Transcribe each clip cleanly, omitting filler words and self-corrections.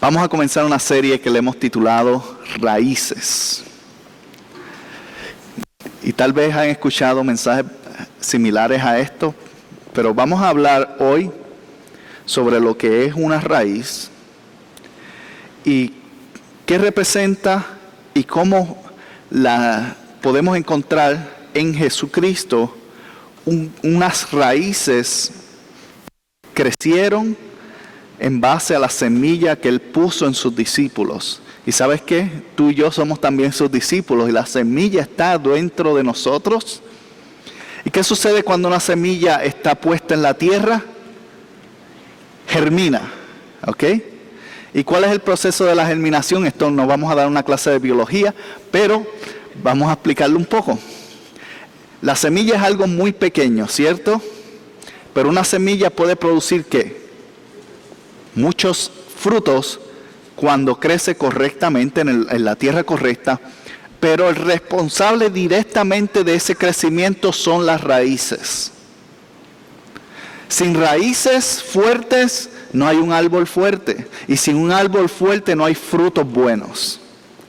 Vamos a comenzar una serie que le hemos titulado Raíces. Y tal vez han escuchado mensajes similares a esto, pero vamos a hablar hoy sobre lo que es una raíz y qué representa y cómo la podemos encontrar en Jesucristo. Unas raíces crecieron en base a la semilla que Él puso en sus discípulos. ¿Y sabes qué? Tú y yo somos también sus discípulos y la semilla está dentro de nosotros. ¿Y qué sucede cuando una semilla está puesta en la tierra? Germina, ¿ok? ¿Y cuál es el proceso de la germinación? Esto no vamos a dar una clase de biología, pero vamos a explicarlo un poco. La semilla es algo muy pequeño, ¿cierto? Pero una semilla puede producir ¿qué? Muchos frutos cuando crece correctamente en la tierra correcta, pero el responsable directamente de ese crecimiento son las raíces. Sin raíces fuertes no hay un árbol fuerte, y sin un árbol fuerte no hay frutos buenos.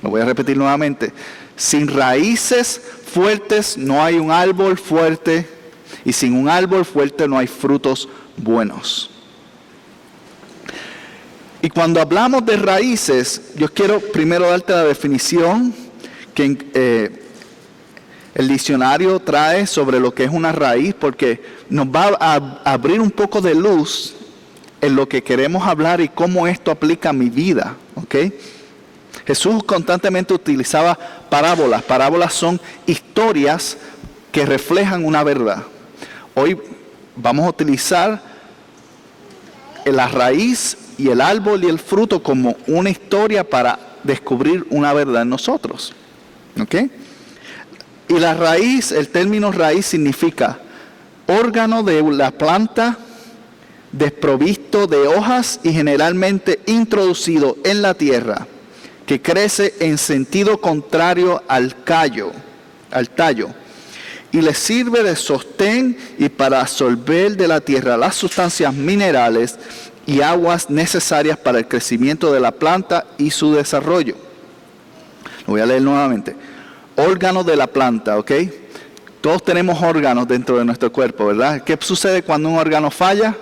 Lo voy a repetir nuevamente. Sin raíces fuertes no hay un árbol fuerte, y sin un árbol fuerte no hay frutos buenos. Y cuando hablamos de raíces, yo quiero primero darte la definición que el diccionario trae sobre lo que es una raíz, porque nos va a abrir un poco de luz en lo que queremos hablar y cómo esto aplica a mi vida, ¿ok? Jesús constantemente utilizaba parábolas. Parábolas son historias que reflejan una verdad. Hoy vamos a utilizar la raíz y el árbol y el fruto como una historia para descubrir una verdad en nosotros. ¿Ok? Y la raíz, el término raíz significa órgano de la planta desprovisto de hojas y generalmente introducido en la tierra, que crece en sentido contrario al tallo, y le sirve de sostén y para absorber de la tierra las sustancias minerales y aguas necesarias para el crecimiento de la planta y su desarrollo. Lo voy a leer nuevamente. Órganos de la planta, ¿ok? Todos tenemos órganos dentro de nuestro cuerpo, ¿verdad? ¿Qué sucede cuando un órgano falla?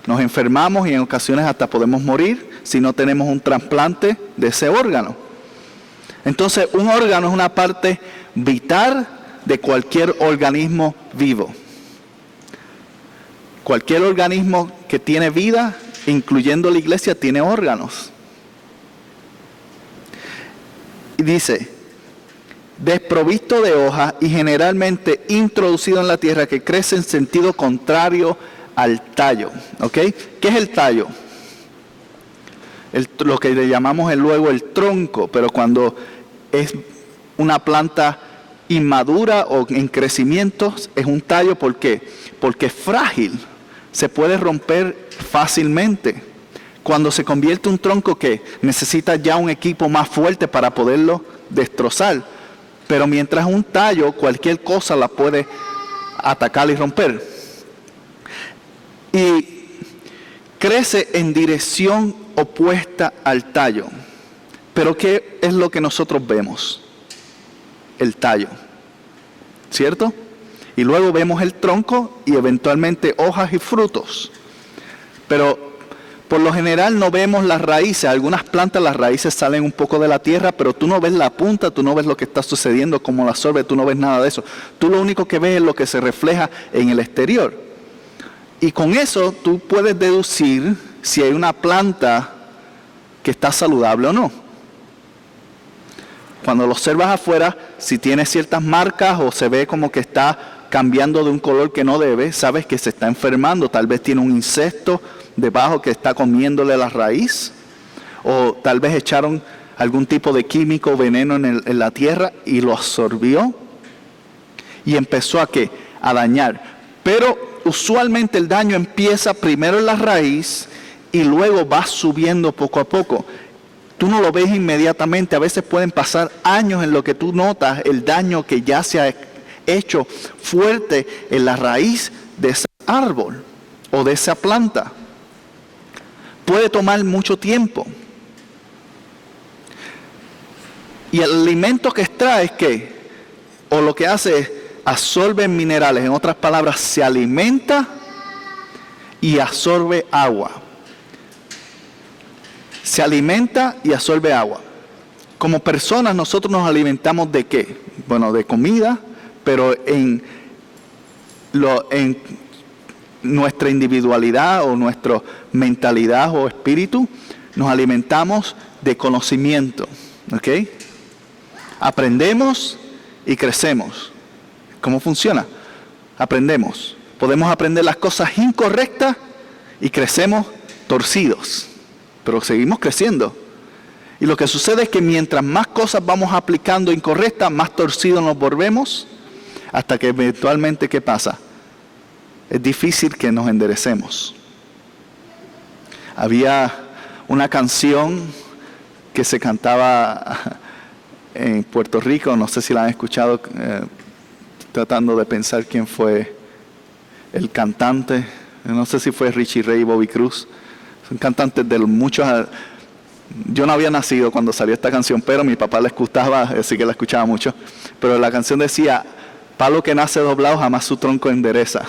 Nos enfermamos y en ocasiones hasta podemos morir si no tenemos un trasplante de ese órgano. Entonces, un órgano es una parte vital de cualquier organismo vivo. Cualquier organismo que tiene vida, incluyendo la iglesia, tiene órganos. Y dice, desprovisto de hojas y generalmente introducido en la tierra, que crece en sentido contrario al tallo. ¿Ok? ¿Qué es el tallo? Lo que le llamamos luego el tronco, pero cuando es una planta inmadura o en crecimiento es un tallo. ¿Por qué? Porque es frágil, se puede romper fácilmente. Cuando se convierte en un tronco, que necesita ya un equipo más fuerte para poderlo destrozar. Pero mientras un tallo, cualquier cosa la puede atacar y romper. Y crece en dirección opuesta al tallo. Pero ¿qué es lo que nosotros vemos? El tallo, ¿cierto? Y luego vemos el tronco y eventualmente hojas y frutos. Pero por lo general no vemos las raíces. Algunas plantas, las raíces salen un poco de la tierra, pero tú no ves la punta, tú no ves lo que está sucediendo, cómo la absorbe, tú no ves nada de eso. Tú lo único que ves es lo que se refleja en el exterior. Y con eso tú puedes deducir si hay una planta que está saludable o no. Cuando lo observas afuera, si tiene ciertas marcas o se ve como que está cambiando de un color que no debe, sabes que se está enfermando. Tal vez tiene un insecto debajo que está comiéndole la raíz, o tal vez echaron algún tipo de químico o veneno en la tierra y lo absorbió y empezó a dañar. Pero usualmente el daño empieza primero en la raíz y luego va subiendo poco a poco. Tú no lo ves inmediatamente, a veces pueden pasar años en lo que tú notas el daño que ya se ha hecho fuerte en la raíz de ese árbol o de esa planta. Puede tomar mucho tiempo. Y el alimento que extrae es que, o lo que hace es absorbe minerales. En otras palabras, se alimenta y absorbe agua. Se alimenta y absorbe agua. Como personas nosotros nos alimentamos ¿de qué? Bueno, de comida, pero en nuestra individualidad o nuestra mentalidad o espíritu, nos alimentamos de conocimiento. ¿Ok? Aprendemos y crecemos. ¿Cómo funciona? Aprendemos. Podemos aprender las cosas incorrectas y crecemos torcidos, pero seguimos creciendo. Y lo que sucede es que mientras más cosas vamos aplicando incorrectas, más torcidos nos volvemos, hasta que eventualmente, ¿qué pasa? Es difícil que nos enderecemos. Había una canción que se cantaba en Puerto Rico, no sé si la han escuchado, tratando de pensar quién fue el cantante, no sé si fue Richie Ray y Bobby Cruz, son cantantes de muchos. Yo no había nacido cuando salió esta canción, pero mi papá la escuchaba, así que la escuchaba mucho. Pero la canción decía, palo que nace doblado jamás su tronco endereza.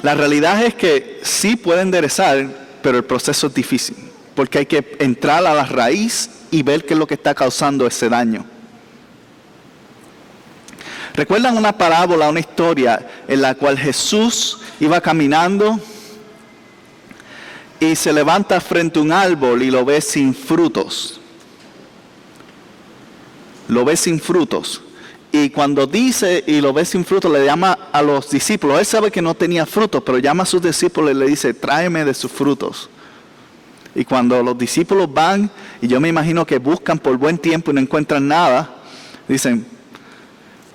La realidad es que sí puede enderezar, pero el proceso es difícil, porque hay que entrar a la raíz y ver qué es lo que está causando ese daño. ¿Recuerdan una parábola, una historia en la cual Jesús iba caminando y se levanta frente a un árbol y lo ve sin frutos? Lo ve sin frutos. Y cuando dice y lo ve sin frutos, le llama a los discípulos. Él sabe que no tenía frutos, pero llama a sus discípulos y le dice, tráeme de sus frutos. Y cuando los discípulos van, y yo me imagino que buscan por buen tiempo y no encuentran nada, dicen,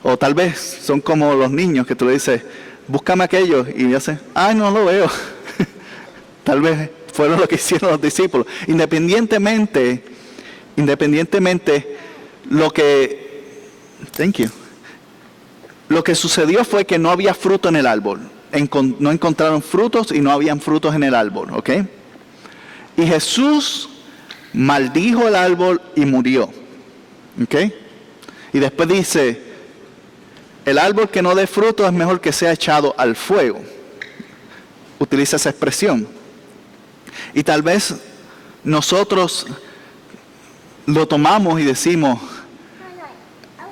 o tal vez son como los niños que tú le dices, búscame aquello, y dicen, ay, no lo veo. Tal vez fueron lo que hicieron los discípulos. Independientemente, lo que sucedió fue que no había fruto en el árbol. No encontraron frutos y no habían frutos en el árbol, ¿ok? Y Jesús maldijo el árbol y murió, ¿ok? Y después dice, el árbol que no dé fruto es mejor que sea echado al fuego. Utiliza esa expresión. Y tal vez nosotros lo tomamos y decimos,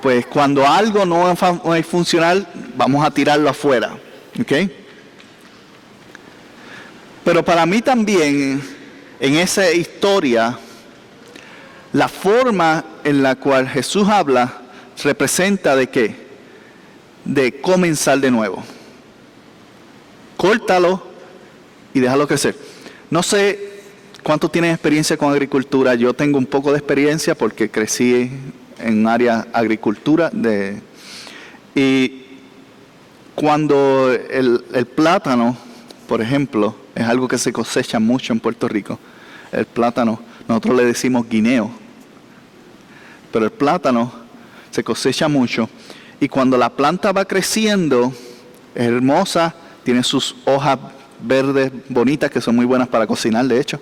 pues cuando algo no es funcional, vamos a tirarlo afuera, ¿ok? Pero para mí también, en esa historia, la forma en la cual Jesús habla representa ¿de qué? De comenzar de nuevo. Córtalo y déjalo crecer. No sé cuánto tienen experiencia con agricultura. Yo tengo un poco de experiencia porque crecí en un área agricultura. Y cuando el plátano, por ejemplo, es algo que se cosecha mucho en Puerto Rico. El plátano, nosotros le decimos guineo. Pero el plátano se cosecha mucho. Y cuando la planta va creciendo, es hermosa, tiene sus hojas verdes bonitas que son muy buenas para cocinar, de hecho.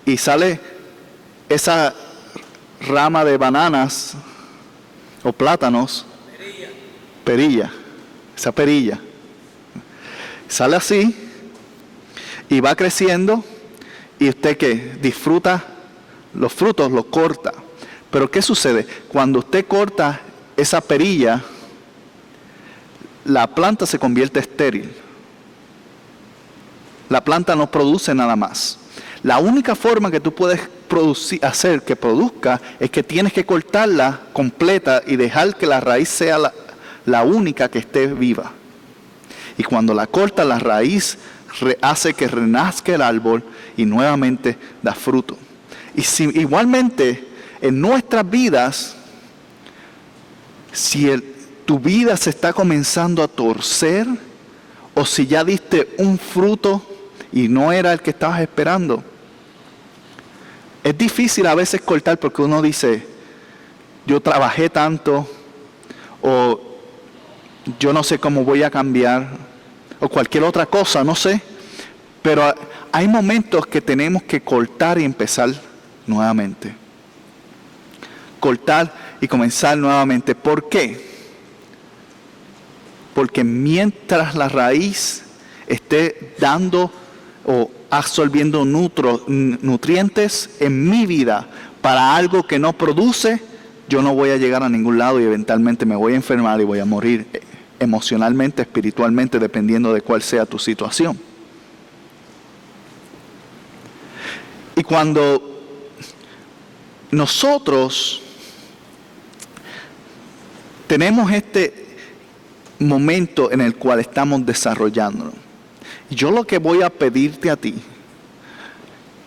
Y sale esa rama de bananas o plátanos, perilla, esa perilla. Sale así y va creciendo y usted ¿qué? Disfruta los frutos, los corta. Pero ¿qué sucede? Cuando usted corta esa perilla, la planta se convierte estéril. La planta no produce nada más. La única forma que tú puedes hacer que produzca es que tienes que cortarla completa y dejar que la raíz sea la única que esté viva. Y cuando la corta, la raíz hace que renazca el árbol y nuevamente da fruto. Y igualmente, en nuestras vidas, si tu vida se está comenzando a torcer, o si ya diste un fruto y no era el que estabas esperando, es difícil a veces cortar porque uno dice, yo trabajé tanto, o yo no sé cómo voy a cambiar, o cualquier otra cosa, no sé. Pero hay momentos que tenemos que cortar y empezar nuevamente. Cortar y comenzar nuevamente. ¿Por qué? Porque mientras la raíz esté dando o absorbiendo nutrientes en mi vida para algo que no produce, yo no voy a llegar a ningún lado y eventualmente me voy a enfermar y voy a morir emocionalmente, espiritualmente, dependiendo de cuál sea tu situación. Y cuando nosotros tenemos este momento en el cual estamos desarrollándonos, yo lo que voy a pedirte a ti,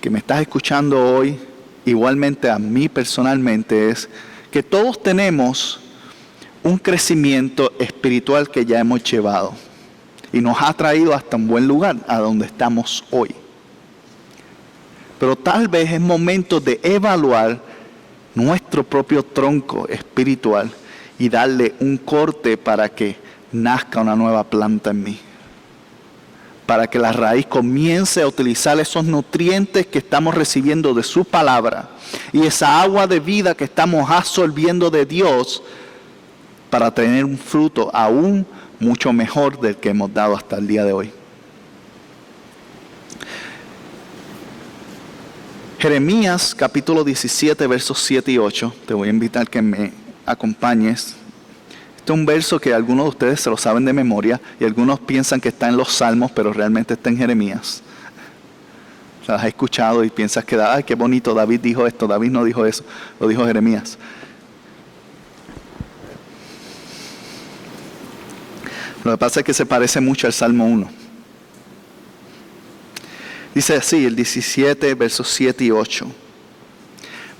que me estás escuchando hoy, igualmente a mí personalmente, es que todos tenemos un crecimiento espiritual que ya hemos llevado y nos ha traído hasta un buen lugar, a donde estamos hoy. Pero tal vez es momento de evaluar nuestro propio tronco espiritual y darle un corte para que nazca una nueva planta en mí. Para que la raíz comience a utilizar esos nutrientes que estamos recibiendo de su palabra y esa agua de vida que estamos absorbiendo de Dios para tener un fruto aún mucho mejor del que hemos dado hasta el día de hoy. Jeremías capítulo 17 versos 7 y 8. Te voy a invitar que me acompañes. Este es un verso que algunos de ustedes se lo saben de memoria y algunos piensan que está en los Salmos, pero realmente está en Jeremías. O sea, has escuchado y piensas que, ay, qué bonito, David dijo esto, David no dijo eso, lo dijo Jeremías. Lo que pasa es que se parece mucho al Salmo 1. Dice así, el 17, versos 7 y 8.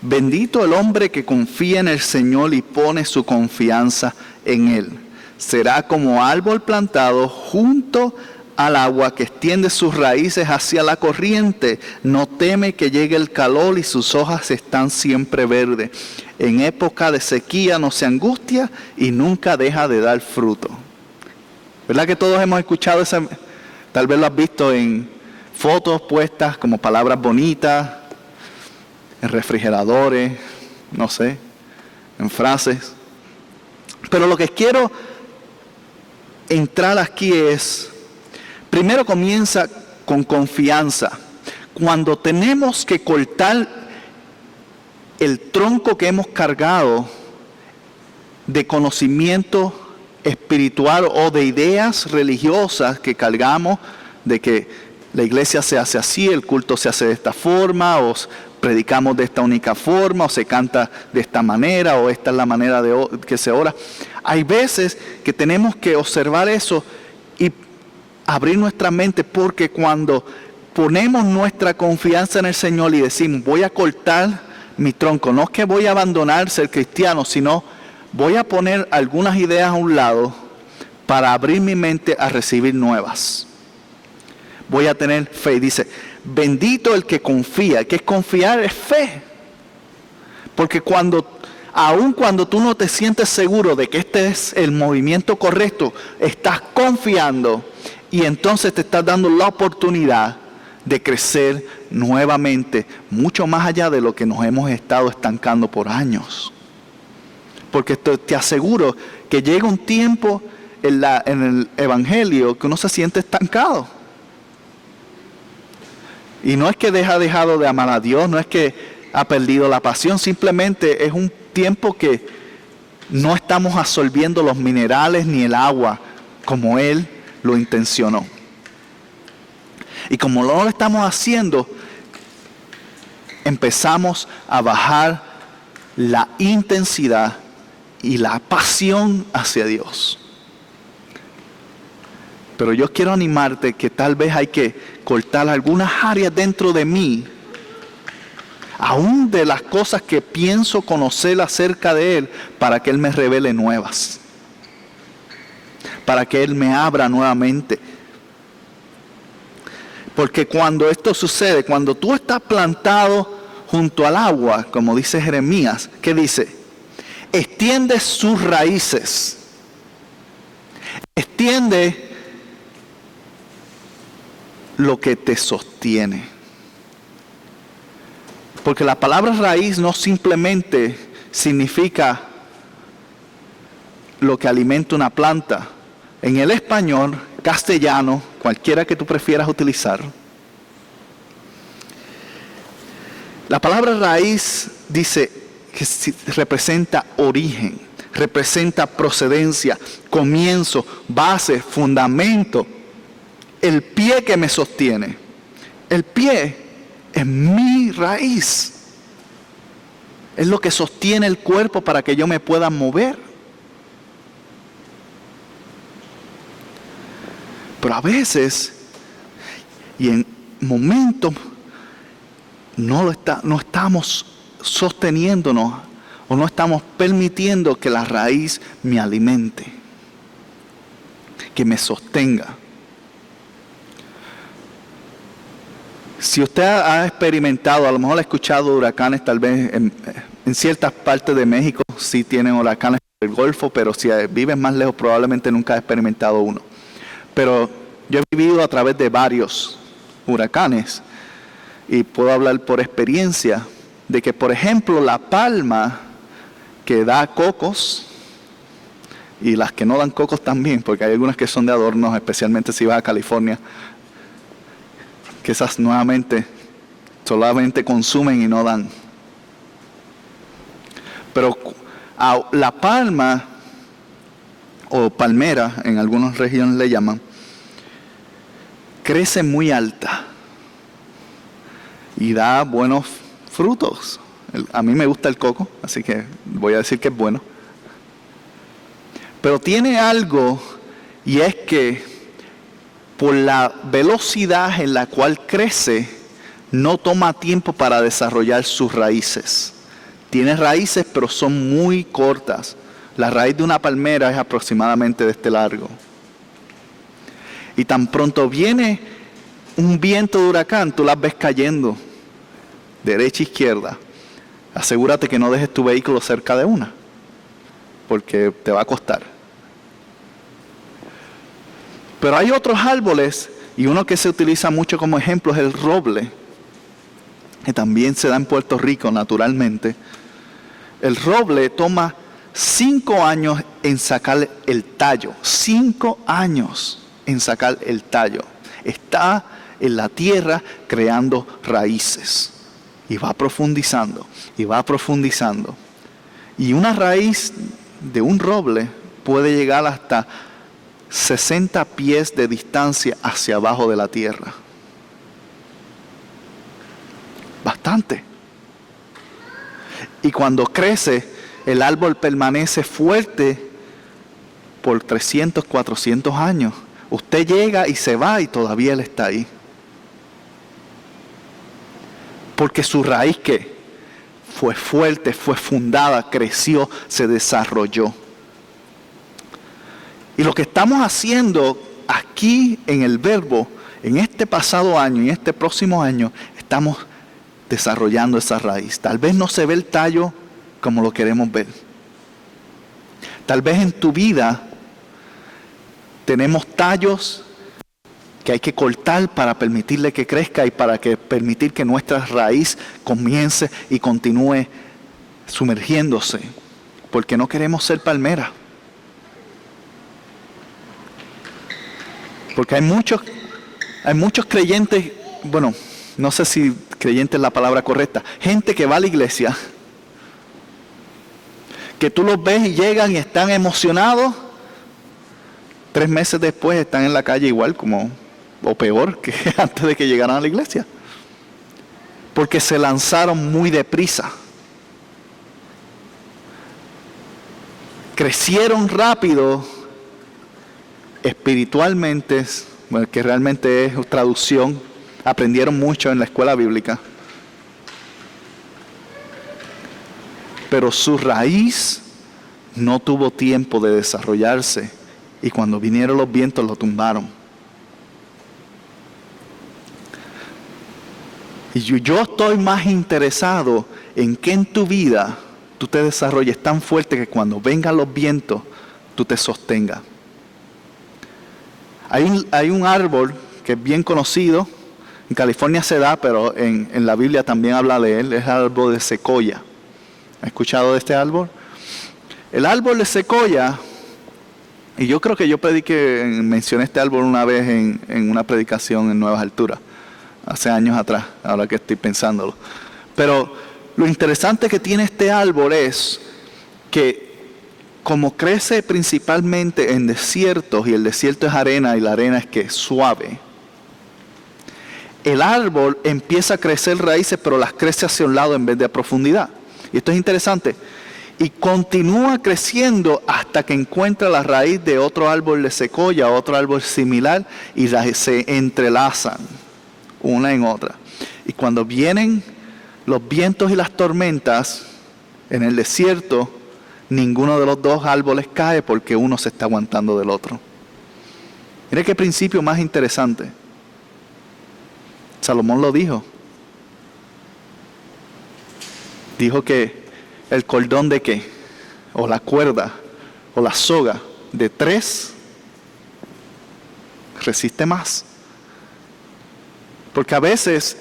Bendito el hombre que confía en el Señor y pone su confianza en Él. Será como árbol plantado junto al agua que extiende sus raíces hacia la corriente. No teme que llegue el calor y sus hojas están siempre verdes. En época de sequía no se angustia y nunca deja de dar fruto. ¿Verdad que todos hemos escuchado esa? Tal vez lo has visto en fotos puestas como palabras bonitas, en refrigeradores, no sé, en frases. Pero lo que quiero entrar aquí es, primero comienza con confianza. Cuando tenemos que cortar el tronco que hemos cargado de conocimiento espiritual o de ideas religiosas que cargamos, de que la iglesia se hace así, el culto se hace de esta forma, o predicamos de esta única forma, o se canta de esta manera, o esta es la manera que se ora. Hay veces que tenemos que observar eso y abrir nuestra mente, porque cuando ponemos nuestra confianza en el Señor y decimos, voy a cortar mi tronco, no es que voy a abandonar ser cristiano, sino voy a poner algunas ideas a un lado para abrir mi mente a recibir nuevas. Voy a tener fe. Dice, bendito el que confía. ¿Qué es confiar? Es fe. Porque aun cuando tú no te sientes seguro de que este es el movimiento correcto, estás confiando y entonces te estás dando la oportunidad de crecer nuevamente, mucho más allá de lo que nos hemos estado estancando por años. Porque te aseguro que llega un tiempo en el Evangelio que uno se siente estancado. Y no es que ha dejado de amar a Dios, no es que ha perdido la pasión, simplemente es un tiempo que no estamos absorbiendo los minerales ni el agua como Él lo intencionó. Y como no lo estamos haciendo, empezamos a bajar la intensidad y la pasión hacia Dios. Pero yo quiero animarte que tal vez hay que cortar algunas áreas dentro de mí, aún de las cosas que pienso conocer acerca de Él, para que Él me revele nuevas, para que Él me abra nuevamente. Porque cuando esto sucede, cuando tú estás plantado junto al agua, como dice Jeremías, ¿qué dice? Extiende sus raíces, extiende lo que te sostiene. Porque la palabra raíz no simplemente significa lo que alimenta una planta. En el español, castellano, cualquiera que tú prefieras utilizar, la palabra raíz dice que representa origen, representa procedencia, comienzo, base, fundamento, el pie que me sostiene. El pie es mi raíz. Es lo que sostiene el cuerpo para que yo me pueda mover. Pero a veces, y en momentos, no estamos sosteniéndonos o no estamos permitiendo que la raíz me alimente, que me sostenga. Si usted ha experimentado, a lo mejor ha escuchado huracanes, tal vez en ciertas partes de México sí tienen huracanes en el Golfo, pero si vives más lejos probablemente nunca ha experimentado uno. Pero yo he vivido a través de varios huracanes y puedo hablar por experiencia de que, por ejemplo, la palma que da cocos y las que no dan cocos también, porque hay algunas que son de adornos, especialmente si vas a California, que esas nuevamente solamente consumen y no dan. Pero la palma o palmera, en algunas regiones le llaman, crece muy alta y da buenos frutos. A mí me gusta el coco, así que voy a decir que es bueno. Pero tiene algo, y es que por la velocidad en la cual crece, no toma tiempo para desarrollar sus raíces. Tiene raíces, pero son muy cortas. La raíz de una palmera es aproximadamente de este largo. Y tan pronto viene un viento de huracán, tú las ves cayendo, derecha e izquierda. Asegúrate que no dejes tu vehículo cerca de una, porque te va a costar. Pero hay otros árboles, y uno que se utiliza mucho como ejemplo es el roble, que también se da en Puerto Rico naturalmente. El roble toma 5 años en sacar el tallo. 5 años en sacar el tallo. Está en la tierra creando raíces. Y va profundizando, y va profundizando. Y una raíz de un roble puede llegar hasta 60 pies de distancia hacia abajo de la tierra. Bastante. Y cuando crece, el árbol permanece fuerte por 300, 400 años. Usted llega y se va y todavía él está ahí. Porque su raíz que fue fuerte, fue fundada, creció, se desarrolló. Y lo que estamos haciendo aquí en el Verbo, en este pasado año y en este próximo año, estamos desarrollando esa raíz. Tal vez no se ve el tallo como lo queremos ver. Tal vez en tu vida tenemos tallos que hay que cortar para permitirle que crezca y para permitir que nuestra raíz comience y continúe sumergiéndose. Porque no queremos ser palmera. Porque hay muchos creyentes, bueno, no sé si creyente es la palabra correcta, gente que va a la iglesia, que tú los ves y llegan y están emocionados, 3 meses después están en la calle igual como, o peor que antes de que llegaran a la iglesia. Porque se lanzaron muy deprisa. Crecieron rápido espiritualmente, bueno, que realmente es traducción, aprendieron mucho en la escuela bíblica. Pero su raíz no tuvo tiempo de desarrollarse y cuando vinieron los vientos lo tumbaron. Y yo estoy más interesado en que en tu vida tú te desarrolles tan fuerte que cuando vengan los vientos tú te sostengas. Hay un árbol que es bien conocido. En California se da, pero en la Biblia también habla de él. Es el árbol de secoya. ¿Ha escuchado de este árbol? El árbol de secoya, y yo creo que yo mencioné este árbol una vez en una predicación en Nuevas Alturas, hace años atrás, ahora que estoy pensándolo. Pero lo interesante que tiene este árbol es que como crece principalmente en desiertos, y el desierto es arena y la arena es que es suave, el árbol empieza a crecer raíces, pero las crece hacia un lado en vez de a profundidad. Y esto es interesante. Y continúa creciendo hasta que encuentra la raíz de otro árbol de secoya, otro árbol similar, y se entrelazan una en otra. Y cuando vienen los vientos y las tormentas en el desierto, ninguno de los dos árboles cae porque uno se está aguantando del otro. Mire qué principio más interesante. Salomón lo dijo. Dijo que el cordón de qué, o la cuerda, o la soga de 3 resiste más. Porque a veces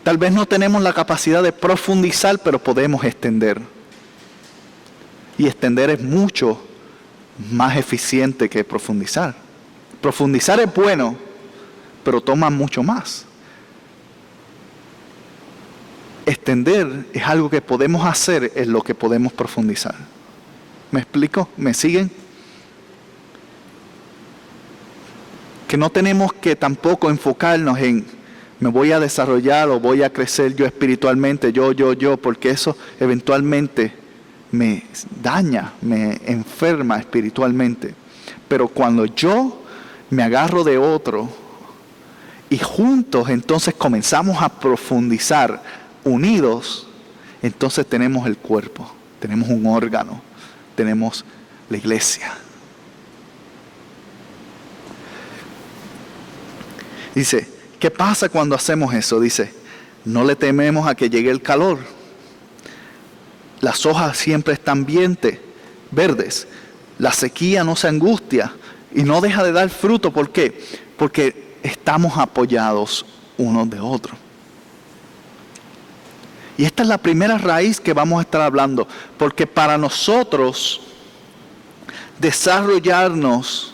tal vez no tenemos la capacidad de profundizar, pero podemos extender. Y extender es mucho más eficiente que profundizar. Profundizar es bueno, pero toma mucho más. Extender es algo que podemos hacer en lo que podemos profundizar. ¿Me explico? ¿Me siguen? Que no tenemos que tampoco enfocarnos en me voy a desarrollar o voy a crecer yo espiritualmente, yo, porque eso eventualmente me daña, me enferma espiritualmente. Pero cuando yo me agarro de otro y juntos entonces comenzamos a profundizar, unidos, entonces tenemos el cuerpo, tenemos un órgano, tenemos la iglesia. Dice, ¿qué pasa cuando hacemos eso? Dice, no le tememos a que llegue el calor. Las hojas siempre están verdes. La sequía no se angustia y no deja de dar fruto. ¿Por qué? Porque estamos apoyados unos de otros. Y esta es la primera raíz que vamos a estar hablando, porque para nosotros desarrollarnos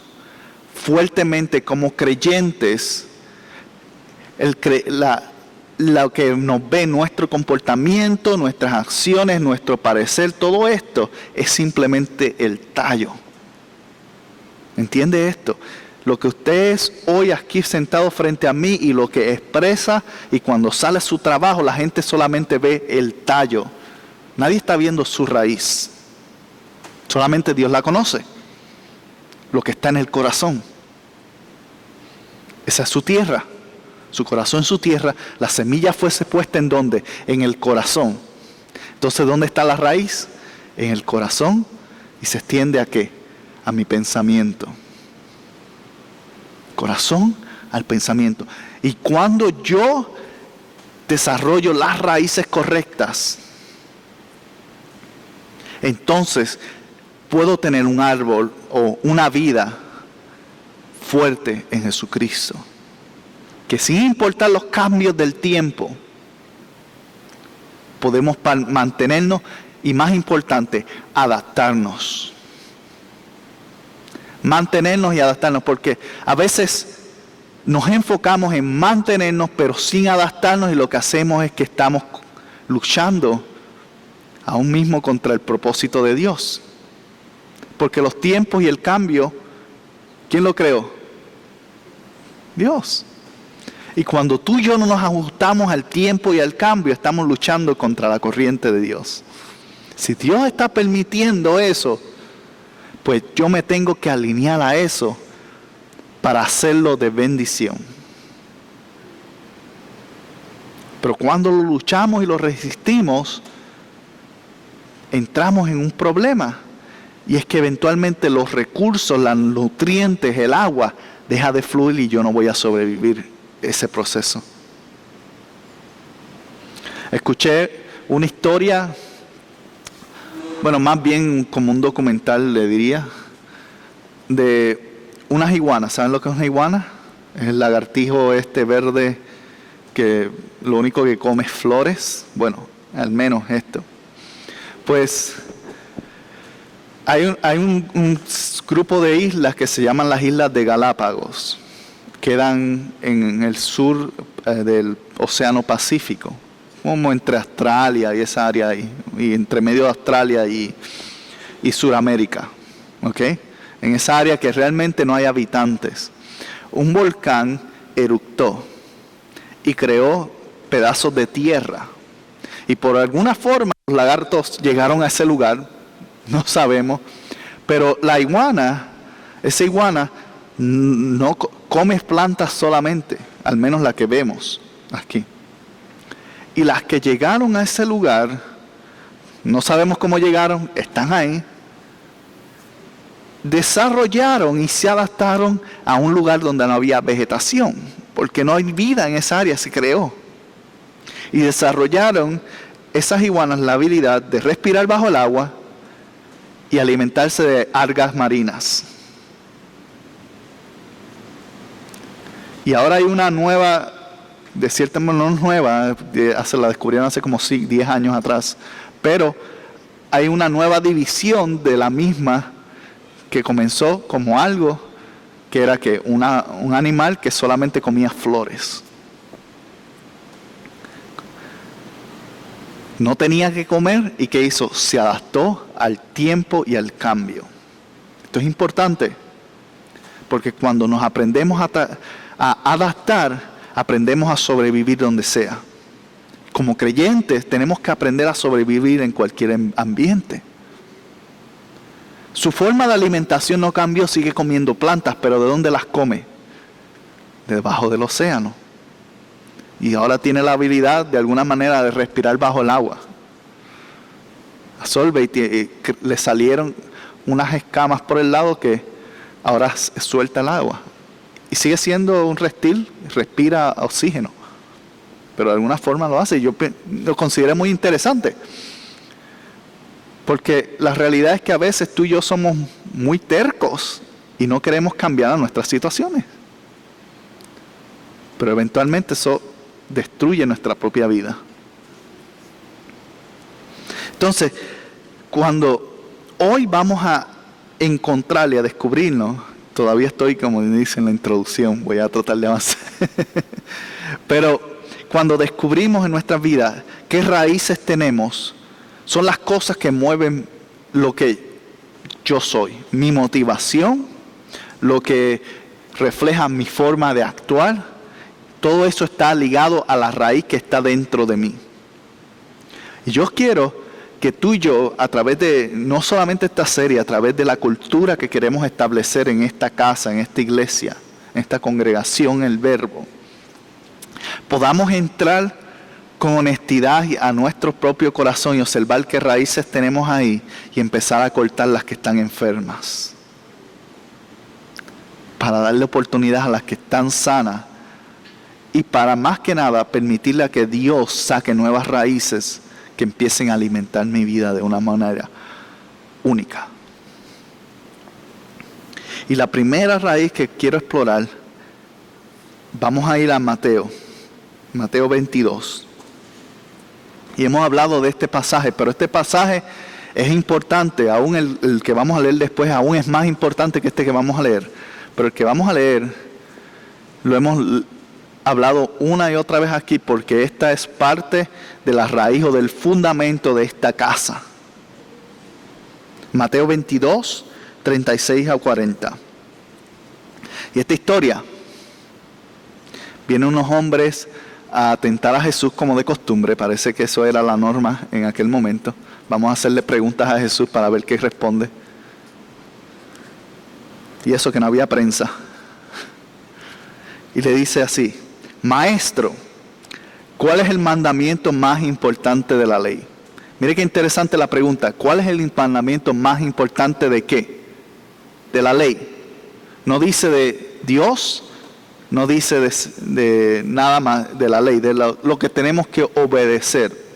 fuertemente como creyentes, lo que nos ve, nuestro comportamiento, nuestras acciones, nuestro parecer, todo esto es simplemente el tallo. ¿Entiende esto? Lo que usted es hoy aquí sentado frente a mí y lo que expresa, y cuando sale a su trabajo la gente solamente ve el tallo. Nadie está viendo su raíz. Solamente Dios la conoce. Lo que está en el corazón. Esa es su tierra. Su corazón es su tierra. La semilla fuese puesta ¿en dónde? En el corazón. Entonces, ¿dónde está la raíz? En el corazón. Y se extiende ¿a qué? A mi pensamiento. Corazón al pensamiento. Y cuando yo desarrollo las raíces correctas, entonces puedo tener un árbol o una vida fuerte en Jesucristo, que sin importar los cambios del tiempo podemos mantenernos y, más importante, adaptarnos. Mantenernos y adaptarnos, porque a veces nos enfocamos en mantenernos pero sin adaptarnos, y lo que hacemos es que estamos luchando aún mismo contra el propósito de Dios. Porque los tiempos y el cambio, ¿quién lo creó? Dios. Y cuando tú y yo no nos ajustamos al tiempo y al cambio, estamos luchando contra la corriente de Dios. Si Dios está permitiendo eso, pues yo me tengo que alinear a eso para hacerlo de bendición. Pero cuando lo luchamos y lo resistimos, entramos en un problema. Y es que eventualmente los recursos, los nutrientes, el agua, deja de fluir y yo no voy a sobrevivir ese proceso. Escuché una historia, bueno, más bien como un documental le diría, de unas iguanas. ¿Saben lo que es una iguana? Es el lagartijo este verde que lo único que come es flores. Bueno, al menos esto. Pues hay un grupo de islas que se llaman las Islas de Galápagos. Quedan en el sur del Océano Pacífico, como entre Australia y esa área ahí, y entre medio de Australia y Sudamérica, ¿ok? En esa área que realmente no hay habitantes. Un volcán eructó y creó pedazos de tierra. Y por alguna forma los lagartos llegaron a ese lugar, no sabemos, pero la iguana, esa iguana no come plantas solamente, al menos la que vemos aquí. Y las que llegaron a ese lugar, no sabemos cómo llegaron, están ahí, desarrollaron y se adaptaron a un lugar donde no había vegetación, porque no hay vida en esa área, se creó. Y desarrollaron esas iguanas la habilidad de respirar bajo el agua y alimentarse de algas marinas. Y ahora hay una nueva, de cierta manera no nueva, la descubrieron hace como 10 años atrás, pero hay una nueva división de la misma que comenzó como algo que era que un animal que solamente comía flores. No tenía que comer y ¿qué hizo? Se adaptó al tiempo y al cambio. Esto es importante porque cuando nos aprendemos a adaptar, aprendemos a sobrevivir donde sea. Como creyentes tenemos que aprender a sobrevivir en cualquier ambiente. Su forma de alimentación no cambió, sigue comiendo plantas, pero ¿de dónde las come? Debajo del océano. Y ahora tiene la habilidad de alguna manera de respirar bajo el agua. Absorbe y le salieron unas escamas por el lado que ahora suelta el agua. Y sigue siendo un reptil, respira oxígeno. Pero de alguna forma lo hace y yo lo considero muy interesante. Porque la realidad es que a veces tú y yo somos muy tercos y no queremos cambiar nuestras situaciones. Pero eventualmente eso destruye nuestra propia vida. Entonces, cuando hoy vamos a encontrarle, a descubrirnos, todavía estoy, como dice en la introducción, voy a tratar de avanzar. Pero cuando descubrimos en nuestras vidas qué raíces tenemos, son las cosas que mueven lo que yo soy, mi motivación, lo que refleja mi forma de actuar. Todo eso está ligado a la raíz que está dentro de mí. Y yo quiero que tú y yo, a través de, no solamente esta serie, a través de la cultura que queremos establecer en esta casa, en esta iglesia, en esta congregación, el Verbo, podamos entrar con honestidad a nuestro propio corazón y observar qué raíces tenemos ahí y empezar a cortar las que están enfermas. Para darle oportunidad a las que están sanas. Y para más que nada permitirle a que Dios saque nuevas raíces que empiecen a alimentar mi vida de una manera única. Y la primera raíz que quiero explorar, vamos a ir a Mateo 22. Y hemos hablado de este pasaje, pero este pasaje es importante, aún el que vamos a leer después aún es más importante que este que vamos a leer. Pero el que vamos a leer lo hemos hablado una y otra vez aquí porque esta es parte de la raíz o del fundamento de esta casa. Mateo 22, 36 a 40. Y esta historia, vienen unos hombres a tentar a Jesús como de costumbre, parece que eso era la norma en aquel momento. Vamos a hacerle preguntas a Jesús para ver qué responde. Y eso que no había prensa. Y le dice así: Maestro, ¿cuál es el mandamiento más importante de la ley? Mire qué interesante la pregunta. ¿Cuál es el mandamiento más importante de qué? De la ley. No dice de Dios, no dice de nada más de la ley, de lo que tenemos que obedecer.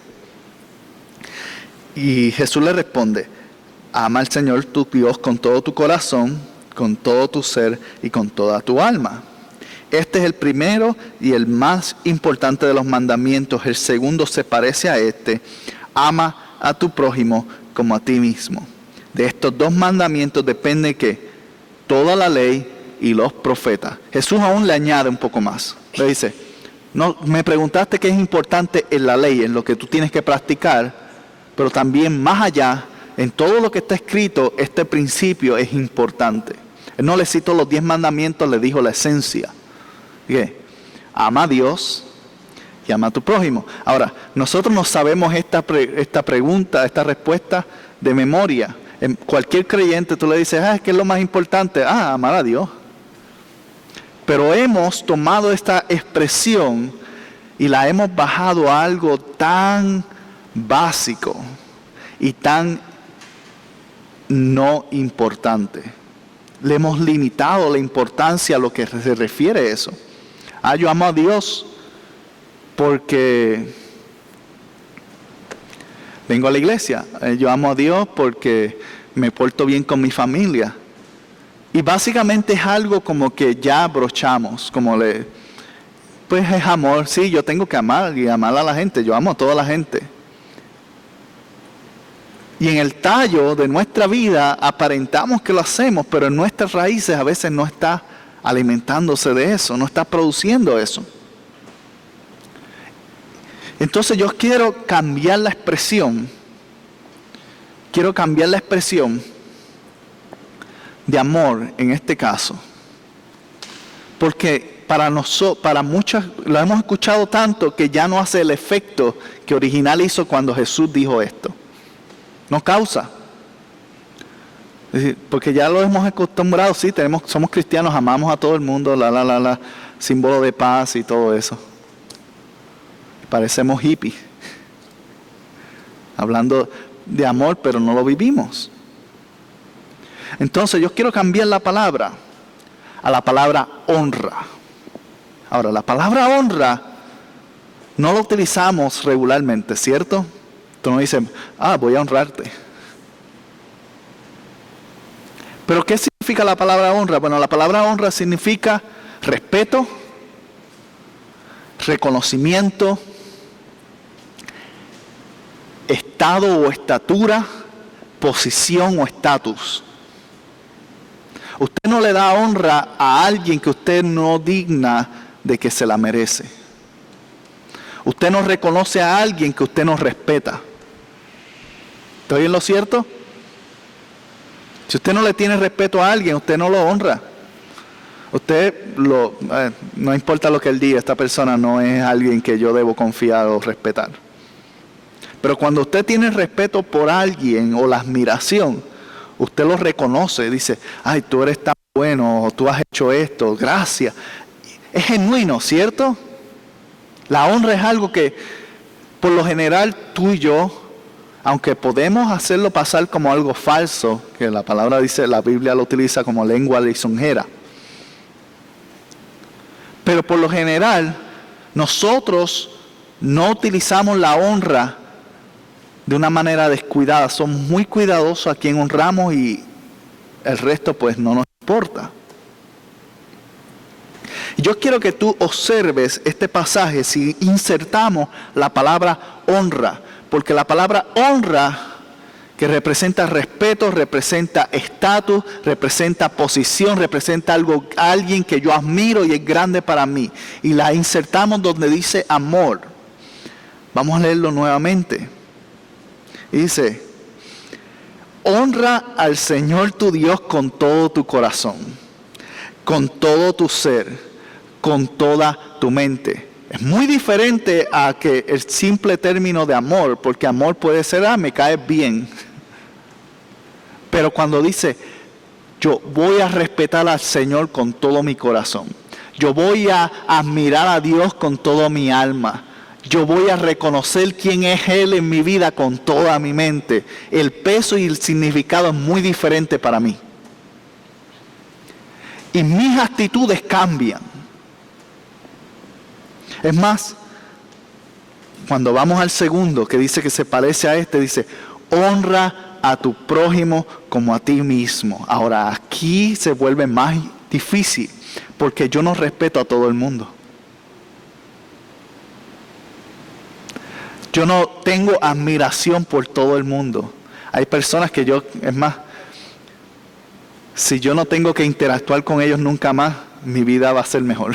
Y Jesús le responde: ama al Señor tu Dios con todo tu corazón, con todo tu ser y con toda tu alma. Este es el primero y el más importante de los mandamientos. El segundo se parece a este. Ama a tu prójimo como a ti mismo. De estos dos mandamientos depende que toda la ley y los profetas. Jesús aún le añade un poco más. Le dice, no, me preguntaste qué es importante en la ley, en lo que tú tienes que practicar, pero también más allá, en todo lo que está escrito, este principio es importante. Él no le citó los 10 mandamientos, le dijo la esencia. ¿Qué? Ama a Dios y ama a tu prójimo. Ahora, nosotros no sabemos esta pregunta, esta respuesta de memoria. En cualquier creyente tú le dices, ¿qué es lo más importante? Amar a Dios. Pero hemos tomado esta expresión y la hemos bajado a algo tan básico y tan no importante. Le hemos limitado la importancia a lo que se refiere a eso. Yo amo a Dios porque vengo a la iglesia. Yo amo a Dios porque me porto bien con mi familia. Y básicamente es algo como que ya brochamos, pues es amor. Sí, yo tengo que amar y amar a la gente. Yo amo a toda la gente. Y en el tallo de nuestra vida aparentamos que lo hacemos, pero en nuestras raíces a veces no está alimentándose de eso, no está produciendo eso. Entonces yo quiero cambiar la expresión. Quiero cambiar la expresión de amor en este caso. Porque para muchos lo hemos escuchado tanto que ya no hace el efecto que original hizo cuando Jesús dijo esto. No causa. Es decir, porque ya lo hemos acostumbrado, sí, somos cristianos, amamos a todo el mundo, símbolo de paz y todo eso. Parecemos hippies. Hablando de amor, pero no lo vivimos. Entonces yo quiero cambiar la palabra a la palabra honra. Ahora, la palabra honra no la utilizamos regularmente, ¿cierto? Tú no dices, voy a honrarte. ¿Pero qué significa la palabra honra? Bueno, la palabra honra significa respeto, reconocimiento, estado o estatura, posición o estatus. Usted no le da honra a alguien que usted no digna de que se la merece. Usted no reconoce a alguien que usted no respeta. ¿Estoy en lo cierto? Si usted no le tiene respeto a alguien, usted no lo honra. No importa lo que él diga, esta persona no es alguien que yo debo confiar o respetar. Pero cuando usted tiene respeto por alguien o la admiración, usted lo reconoce, dice, tú eres tan bueno, o tú has hecho esto, gracias. Es genuino, ¿cierto? La honra es algo que, por lo general, tú y yo, aunque podemos hacerlo pasar como algo falso, que la palabra dice, la Biblia lo utiliza como lengua lisonjera. Pero por lo general, nosotros no utilizamos la honra de una manera descuidada. Somos muy cuidadosos a quien honramos y el resto pues no nos importa. Yo quiero que tú observes este pasaje si insertamos la palabra honra, porque la palabra honra, que representa respeto, representa estatus, representa posición, representa alguien que yo admiro y es grande para mí, y la insertamos donde dice amor. Vamos a leerlo nuevamente. Y dice, honra al Señor tu Dios con todo tu corazón, con todo tu ser, con toda tu mente. Es muy diferente a que el simple término de amor, porque amor puede ser, me caes bien. Pero cuando dice, yo voy a respetar al Señor con todo mi corazón, yo voy a admirar a Dios con toda mi alma, yo voy a reconocer quién es Él en mi vida con toda mi mente. El peso y el significado es muy diferente para mí. Y mis actitudes cambian. Es más, cuando vamos al segundo, que dice que se parece a este, dice, honra a tu prójimo como a ti mismo. Ahora, aquí se vuelve más difícil, porque yo no respeto a todo el mundo. Yo no tengo admiración por todo el mundo. Hay personas que es más, si yo no tengo que interactuar con ellos nunca más, mi vida va a ser mejor.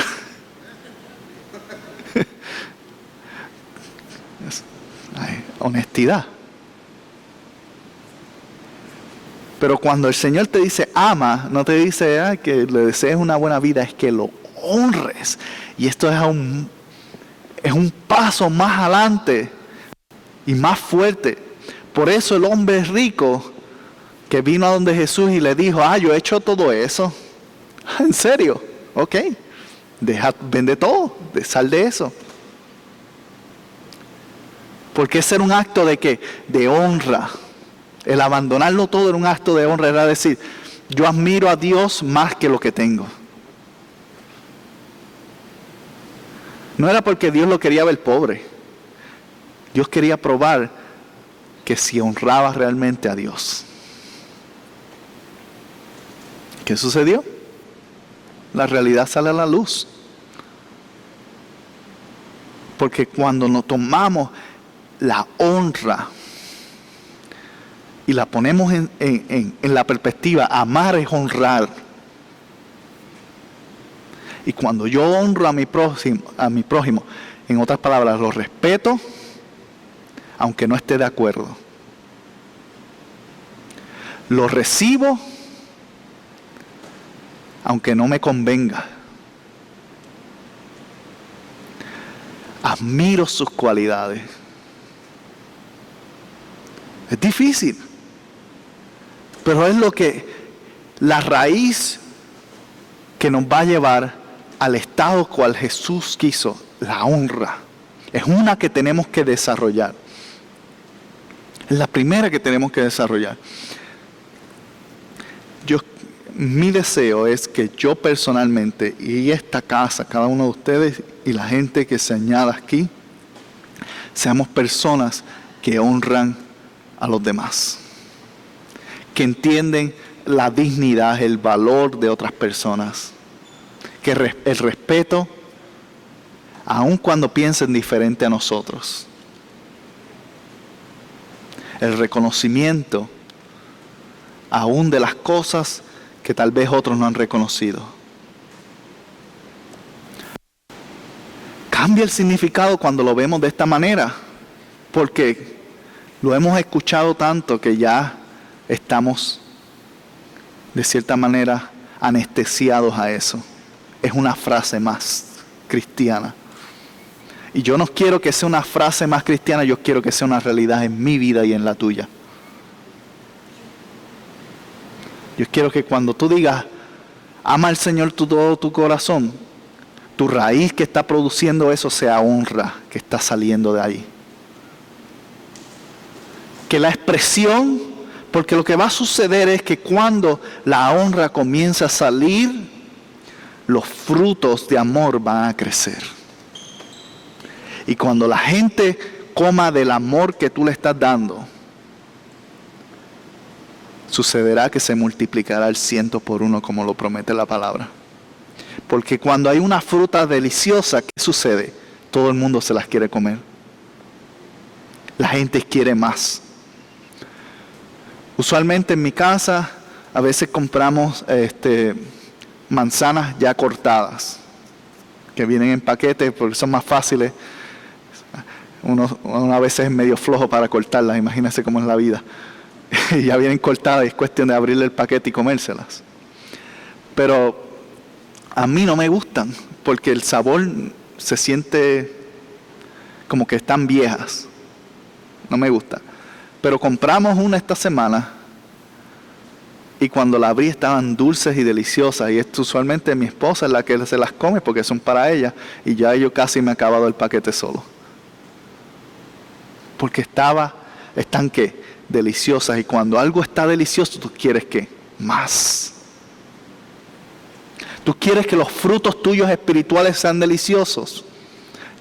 Honestidad. Pero cuando el Señor te dice ama, no te dice que le desees una buena vida, es que lo honres. Y esto es un paso más adelante y más fuerte. Por eso el hombre rico que vino a donde Jesús y le dijo, yo he hecho todo eso. ¿En serio? Ok. Vende todo, sal de eso. Porque ese era un acto de honra. El abandonarlo todo era un acto de honra. Era decir, yo admiro a Dios más que lo que tengo. No era porque Dios lo quería ver pobre. Dios quería probar que si honraba realmente a Dios. ¿Qué sucedió? La realidad sale a la luz. Porque cuando nos tomamos la honra y la ponemos en la perspectiva, amar es honrar. Y cuando yo honro a mi prójimo, en otras palabras, lo respeto, aunque no esté de acuerdo. Lo recibo, aunque no me convenga. Admiro sus cualidades. Es difícil, pero es la raíz que nos va a llevar al estado cual Jesús quiso, la honra. Es una que tenemos que desarrollar. Es la primera que tenemos que desarrollar. Mi deseo es que yo personalmente y esta casa, cada uno de ustedes y la gente que se añada aquí, seamos personas que honran a los demás, que entienden la dignidad, el valor de otras personas, que el respeto, aun cuando piensen diferente a nosotros, el reconocimiento aún de las cosas que tal vez otros no han reconocido. Cambia el significado cuando lo vemos de esta manera, porque lo hemos escuchado tanto que ya estamos de cierta manera anestesiados a eso. Es una frase más cristiana. Y yo no quiero que sea una frase más cristiana, yo quiero que sea una realidad en mi vida y en la tuya. Yo quiero que cuando tú digas, ama al Señor todo tu corazón, tu raíz que está produciendo eso sea honra que está saliendo de ahí. Que la expresión, porque lo que va a suceder es que cuando la honra comienza a salir, los frutos de amor van a crecer. Y cuando la gente coma del amor que tú le estás dando, sucederá que se multiplicará el 100 por 1 como lo promete la palabra. Porque cuando hay una fruta deliciosa, ¿qué sucede? Todo el mundo se las quiere comer. La gente quiere más. Usualmente en mi casa a veces compramos manzanas ya cortadas, que vienen en paquetes porque son más fáciles. Uno a veces es medio flojo para cortarlas, imagínense cómo es la vida. Ya vienen cortadas y es cuestión de abrirle el paquete y comérselas. Pero a mí no me gustan porque el sabor se siente como que están viejas. No me gusta. Pero compramos una esta semana y cuando la abrí estaban dulces y deliciosas. Y esto usualmente mi esposa es la que se las come porque son para ella. Y ya yo casi me he acabado el paquete solo. Porque están ¿qué? Deliciosas. Y cuando algo está delicioso, tú quieres ¿qué? Más. Tú quieres que los frutos tuyos espirituales sean deliciosos.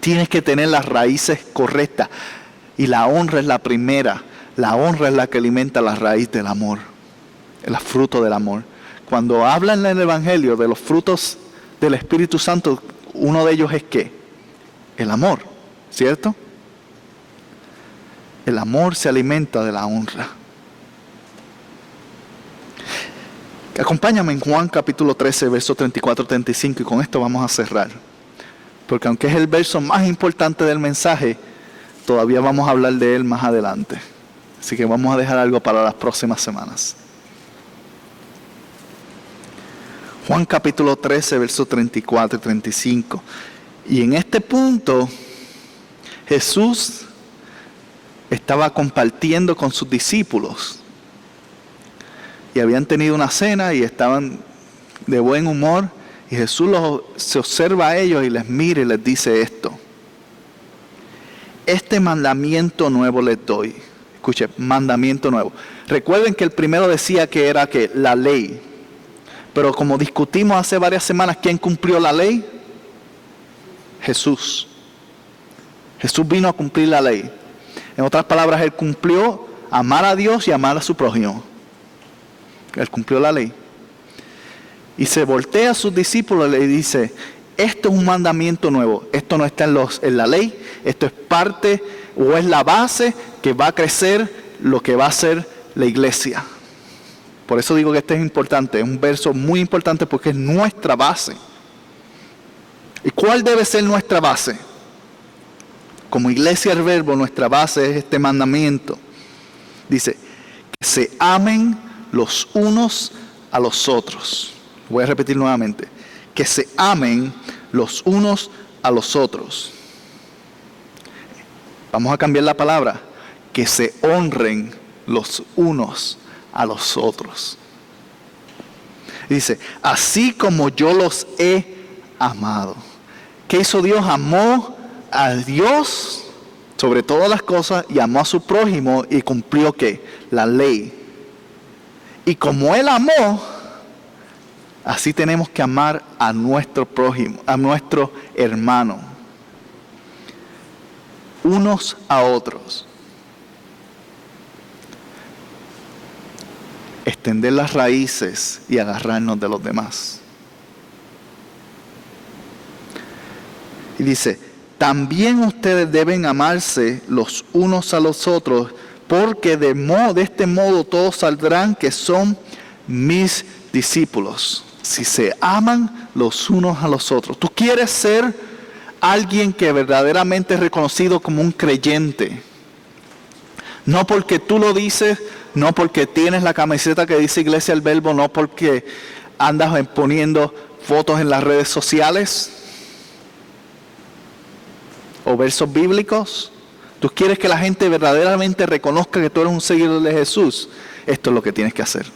Tienes que tener las raíces correctas. Y la honra es la primera. La honra es la que alimenta la raíz del amor. El fruto del amor. Cuando hablan en el Evangelio de los frutos del Espíritu Santo, uno de ellos es ¿qué? El amor, ¿cierto? El amor se alimenta de la honra. Acompáñame en Juan capítulo 13, verso 34-35, y con esto vamos a cerrar. Porque aunque es el verso más importante del mensaje, todavía vamos a hablar de él más adelante. Así que vamos a dejar algo para las próximas semanas. Juan capítulo 13, verso 34 y 35. Y en este punto, Jesús estaba compartiendo con sus discípulos. Y habían tenido una cena y estaban de buen humor. Y Jesús se observa a ellos y les mira y les dice esto. Este mandamiento nuevo les doy. Escuche, mandamiento nuevo. Recuerden que el primero decía que era que la ley. Pero como discutimos hace varias semanas, ¿quién cumplió la ley? Jesús. Jesús vino a cumplir la ley. En otras palabras, Él cumplió amar a Dios y amar a su prójimo. Él cumplió la ley. Y se voltea a sus discípulos y le dice, esto es un mandamiento nuevo. Esto no está en la ley. Esto es parte o es la base que va a crecer lo que va a ser la iglesia. Por eso digo que este es importante. Es un verso muy importante porque es nuestra base. ¿Y cuál debe ser nuestra base? Como iglesia del Verbo, nuestra base es este mandamiento. Dice, que se amen los unos a los otros. Voy a repetir nuevamente. Que se amen los unos a los otros. Vamos a cambiar la palabra. Que se honren los unos a los otros. Dice, así como yo los he amado. ¿Qué hizo Dios? Amó a Dios sobre todas las cosas y amó a su prójimo y cumplió ¿qué? La ley. Y como Él amó, así tenemos que amar a nuestro prójimo, a nuestro hermano. Unos a otros. Extender las raíces y agarrarnos de los demás. Y dice, también ustedes deben amarse los unos a los otros, porque de este modo todos saldrán que son mis discípulos. Si se aman los unos a los otros. Tú quieres ser alguien que verdaderamente es reconocido como un creyente. No porque tú lo dices, no porque tienes la camiseta que dice Iglesia del Verbo, no porque andas poniendo fotos en las redes sociales o versos bíblicos. Tú quieres que la gente verdaderamente reconozca que tú eres un seguidor de Jesús. Esto es lo que tienes que hacer.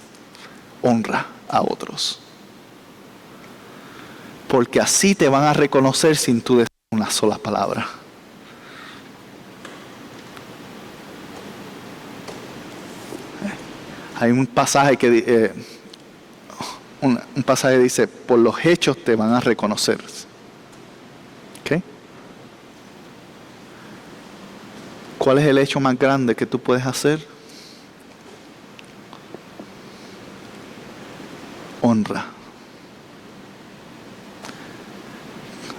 Honra a otros. Porque así te van a reconocer sin tú decir una sola palabra. Hay un pasaje que un pasaje dice, por los hechos te van a reconocer. ¿Ok? ¿Cuál es el hecho más grande que tú puedes hacer? Honra.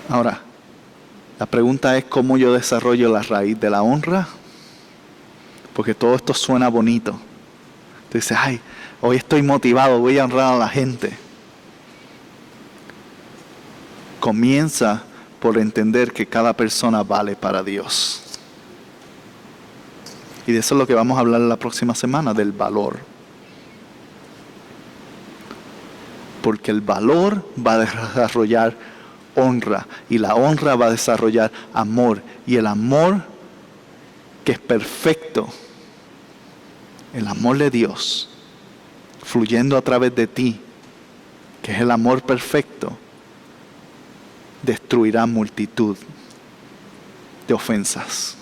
Ahora, la pregunta es cómo yo desarrollo la raíz de la honra. Porque todo esto suena bonito. Tú dices, ay, hoy estoy motivado, voy a honrar a la gente. Comienza por entender que cada persona vale para Dios. Y de eso es lo que vamos a hablar la próxima semana, del valor. Porque el valor va a desarrollar honra. Y la honra va a desarrollar amor. Y el amor, que es perfecto, el amor de Dios, fluyendo a través de ti, que es el amor perfecto, destruirá multitud de ofensas.